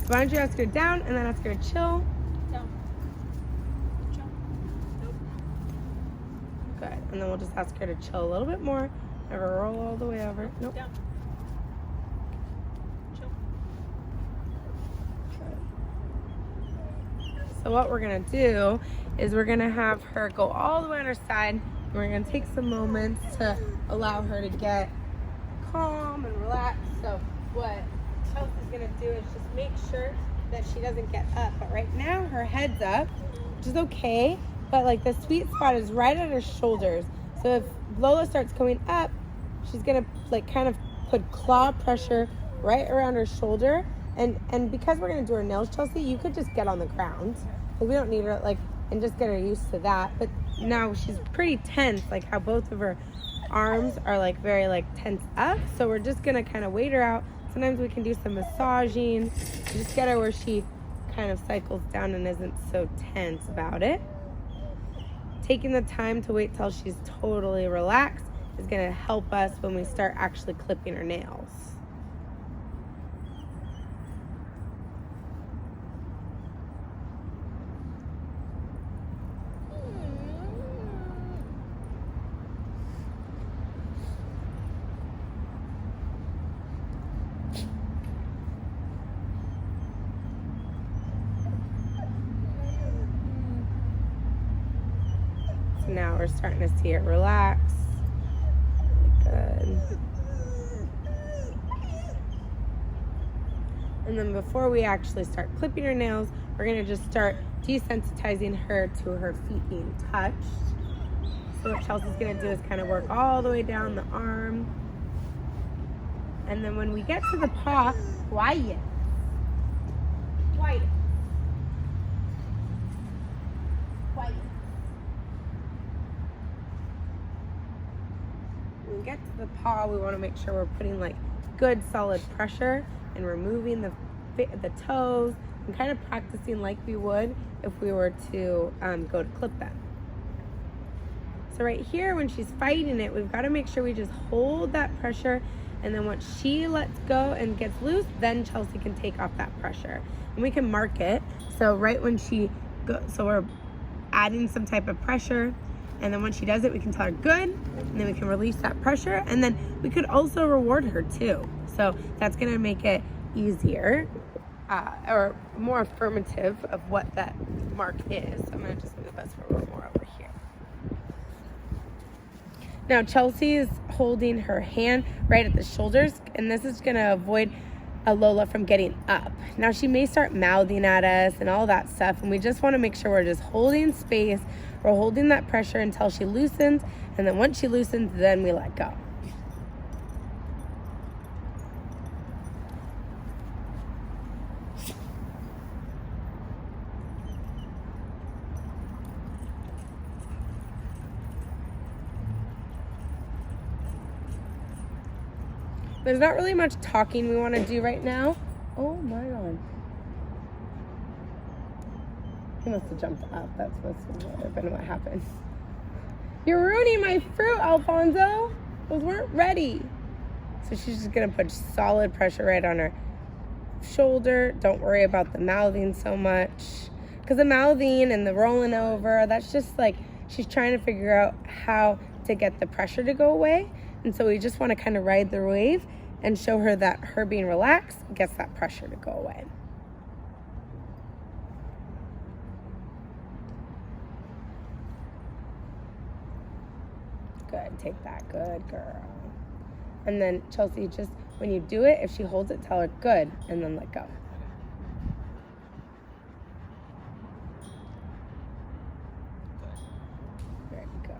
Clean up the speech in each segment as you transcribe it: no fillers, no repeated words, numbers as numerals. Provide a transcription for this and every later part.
So why don't you ask her down and then ask her to chill? Down. Chill. Nope. Good. And then we'll just ask her to chill a little bit more. Have her roll all the way over. Nope. Down. Chill. So what we're gonna do is we're gonna have her go all the way on her side. And we're gonna take some moments to allow her to get calm and relaxed. So what Chelsea's gonna do is just make sure that she doesn't get up. But right now her head's up, which is okay. But like the sweet spot is right at her shoulders. So if Lola starts going up, she's gonna like kind of put claw pressure right around her shoulder. And because we're gonna do her nails, Chelsea, you could just get on the ground. Like we don't need her and just get her used to that. But now she's pretty tense, like how both of her arms are like very like tense up. So we're just gonna kind of wait her out. Sometimes we can do some massaging, just get her where she kind of cycles down and isn't so tense about it. Taking the time to wait till she's totally relaxed is gonna help us when we start actually clipping her nails. Now we're starting to see it relax. Good. And then before we actually start clipping her nails, we're gonna just start desensitizing her to her feet being touched. So what Chelsea's gonna do is kind of work all the way down the arm. And then when we get to the paw, quiet. Quiet. Quiet. When we get to the paw, we want to make sure we're putting like good solid pressure and removing the toes and kind of practicing like we would if we were to go to clip them. So right here, when she's fighting it, we've got to make sure we just hold that pressure, and then once she lets go and gets loose, then Chelsea can take off that pressure. And we can mark it. So right when she goes, so we're adding some type of pressure, and then once she does it, we can tell her good, and then we can release that pressure, and then we could also reward her too. So that's gonna make it easier or more affirmative of what that mark is. So I'm gonna just move us more over here. Now Chelsea is holding her hand right at the shoulders, and this is gonna avoid Lola from getting up. Now she may start mouthing at us and all that stuff, and we just wanna make sure we're just holding space. We're holding that pressure until she loosens, and then once she loosens, then we let go. There's not really much talking we want to do right now. Oh my God. He must have jumped up. That's supposed to have been what happened. You're ruining my fruit, Alfonso. Those weren't ready. So she's just going to put solid pressure right on her shoulder. Don't worry about the mouthing so much. Because the mouthing and the rolling over, that's just like she's trying to figure out how to get the pressure to go away. And so we just want to kind of ride the wave and show her that her being relaxed gets that pressure to go away. Good, take that, good girl. And then Chelsea, just when you do it, if she holds it, tell her good, and then let go. There you go.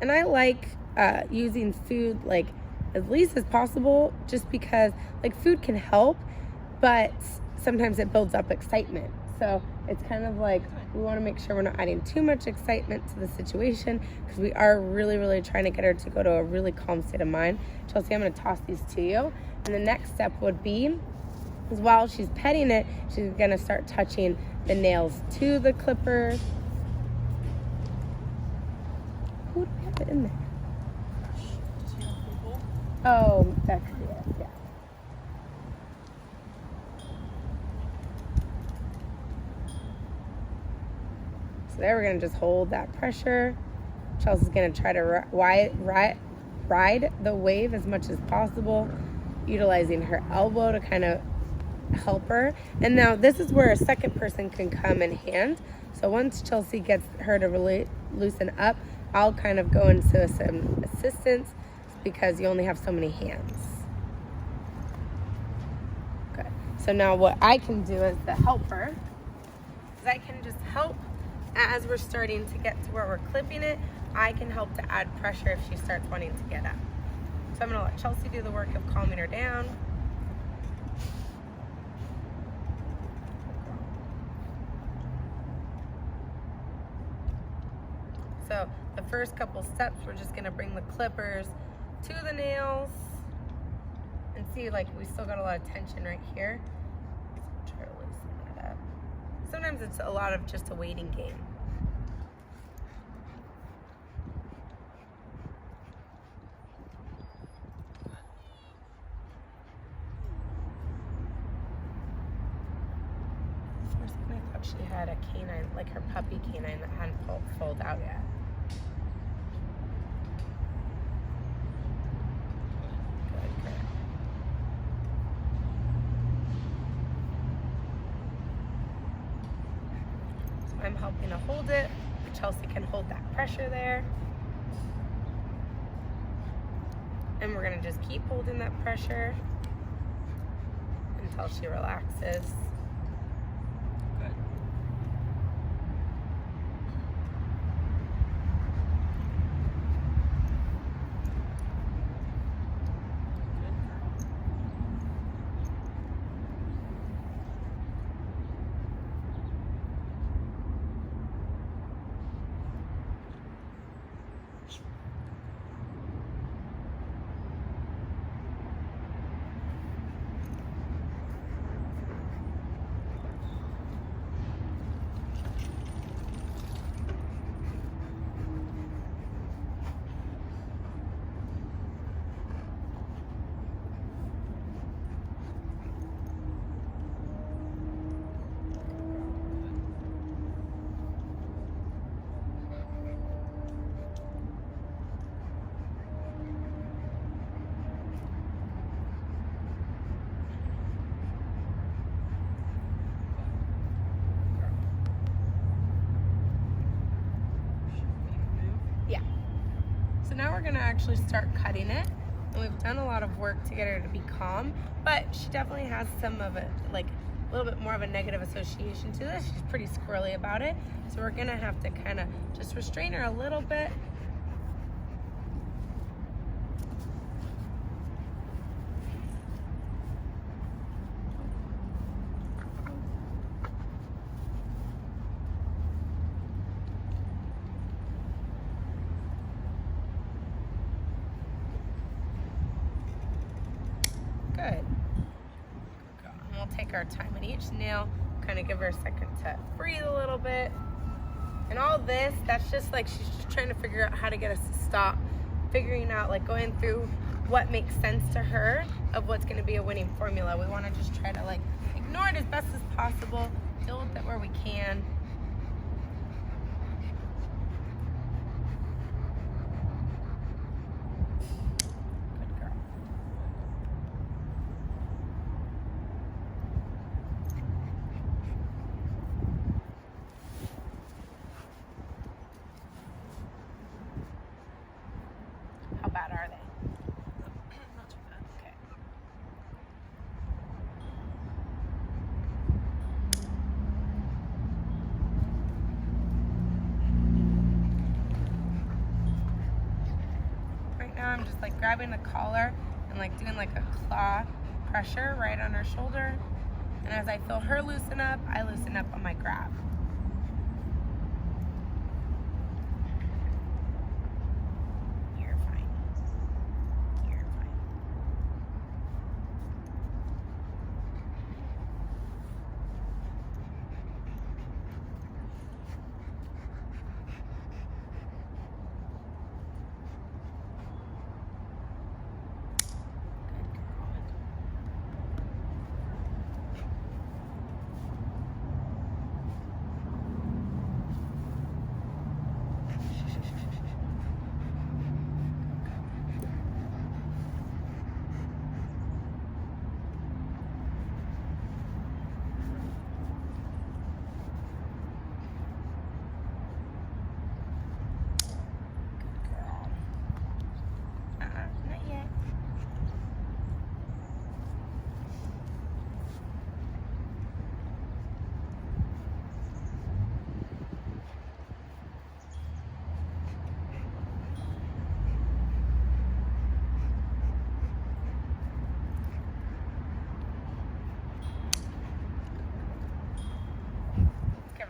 And I like using food like as least as possible, just because like food can help, but sometimes it builds up excitement. So it's kind of like we want to make sure we're not adding too much excitement to the situation, because we are really, really trying to get her to go to a really calm state of mind. Chelsea, I'm going to toss these to you. And the next step would be, is while she's petting it, she's going to start touching the nails to the clippers. Who do we have it in there? Oh, that's it, yeah. So there we're going to just hold that pressure. Chelsea's going to try to ride the wave as much as possible, utilizing her elbow to kind of help her. And now this is where a second person can come in hand. So once Chelsea gets her to really loosen up, I'll kind of go into some assistance because you only have so many hands. Good. So now what I can do as the helper is I can just help as we're starting to get to where we're clipping it. I can help to add pressure if she starts wanting to get up. So I'm going to let Chelsea do the work of calming her down. So the first couple steps, we're just going to bring the clippers to the nails and see, like, we still got a lot of tension right here. So try to loosen that up. Sometimes it's a lot of just a waiting game. I thought she had a canine, like her puppy canine that hadn't pulled out yet. Good. So I'm helping to hold it. Chelsea can hold that pressure there. And we're gonna just keep holding that pressure until she relaxes. Now we're gonna actually start cutting it, and we've done a lot of work to get her to be calm, but she definitely has some of it, like a little bit more of a negative association to this. She's pretty squirrely about it, so we're gonna have to kind of just restrain her a little bit. Good. And we'll take our time on each nail, kind of give her a second to breathe a little bit. And all this, that's just like she's just trying to figure out how to get us to stop, figuring out, like, going through what makes sense to her of what's going to be a winning formula. We want to just try to, like, ignore it as best as possible, deal with it where we can. How bad are they? Not too bad. Okay. Right now I'm just like grabbing the collar and like doing like a claw pressure right on her shoulder. And as I feel her loosen up, I loosen up on my grab.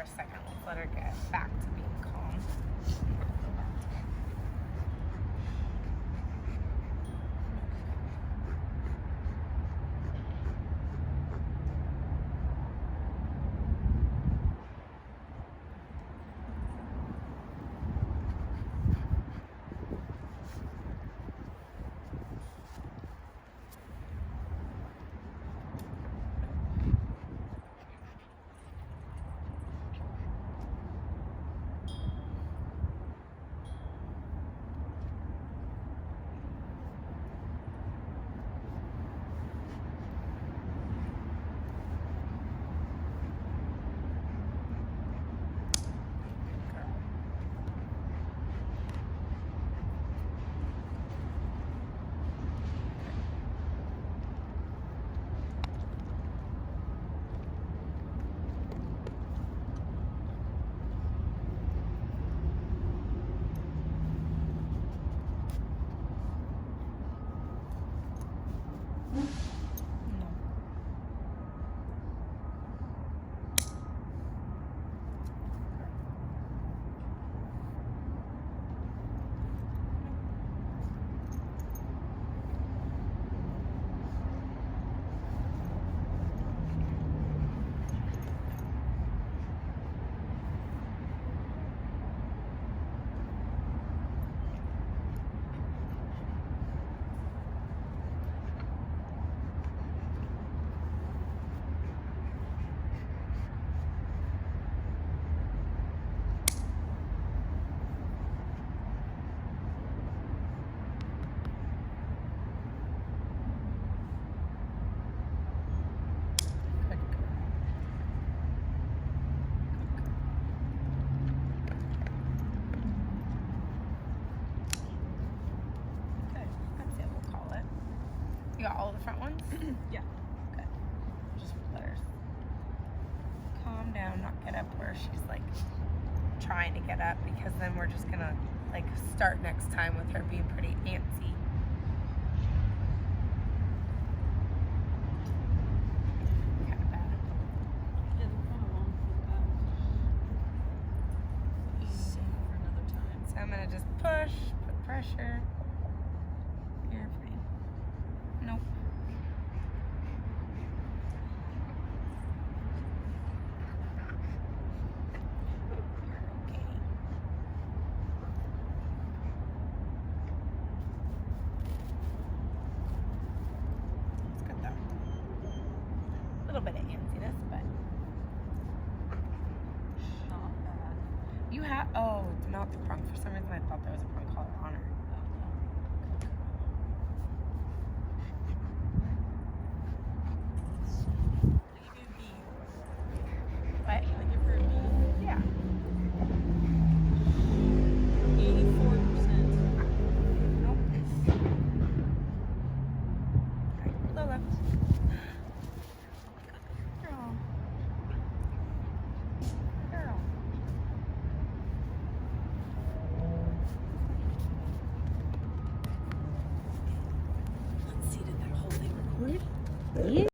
a second. Let's let her get back to being calm. You got all the front ones? Yeah. Good. Just let her calm down, not get up where she's like trying to get up, because then we're just gonna like start next time with her being pretty antsy. Kind of bad. Yeah, they're kind of long for that. Save for another time. So I'm gonna just push, put pressure. You're pretty. Nope. A little bit of antsiness, but Not bad. you have. Oh, it's not the prong. For some reason, I thought there was a prong collar on her. What? I give her a B. Yeah. 84%. Nope. Alright, Lola. Girl. Girl. Let's see, did that whole thing record? Yeah.